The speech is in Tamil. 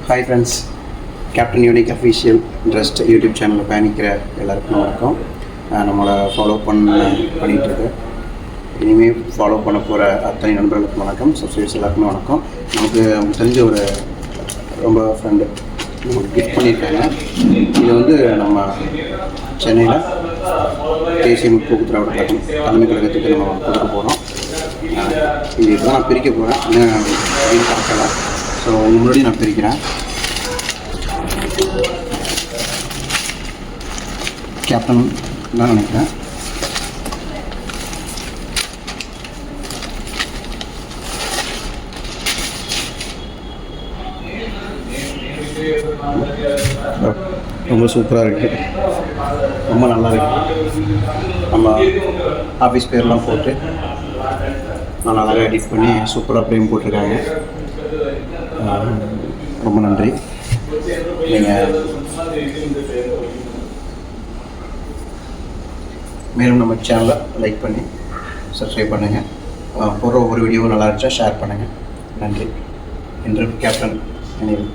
Hi friends, captain unique official interest YouTube சேனலில் பயணிக்கிற எல்லாருக்கும் வணக்கம். நம்மளை ஃபாலோ பண்ணிகிட்ருக்கு. இனிமேல் ஃபாலோ பண்ண போகிற அத்தனை நண்பர்களுக்கும் வணக்கம். சப்ஸ்கிரைபர்ஸ் எல்லாருக்குமே வணக்கம். நமக்கு தெரிஞ்ச ஒரு ரொம்ப ஃப்ரெண்டு நமக்கு கிஃப்ட் பண்ணியிருக்காங்க. இது வந்து நம்ம சென்னையில் தேசிய முற்போக்கு திராவிட கழகம் தலைமை கழகத்துக்கு நம்ம கொடுக்க போகிறோம். இது தான் நான் பிரிக்க போகிறேன், என்ன அப்படின்னு பார்க்கலாம். ஸோ முன்னாடி நான் பிரிக்கிறேன். கேப்டன் தான் நினைக்கிறேன். ரொம்ப சூப்பராக இருக்குது, ரொம்ப நல்லா இருக்குது. நம்ம ஆஃபீஸ் பேர்லாம் போட்டு நல்லா அழகாக எடிட் பண்ணி சூப்பராக ஃப்ரேம் போட்டிருக்காங்க. ரொம்ப நன்றி. நீங்கள் மேலும் நம்ம சேனலை லைக் பண்ணி சப்ஸ்கிரைப் பண்ணுங்கள். போடுற ஒவ்வொரு வீடியோவும் நல்லா இருந்துச்சா ஷேர் பண்ணுங்கள். நன்றி. என்று கேப்டன் நினைவு.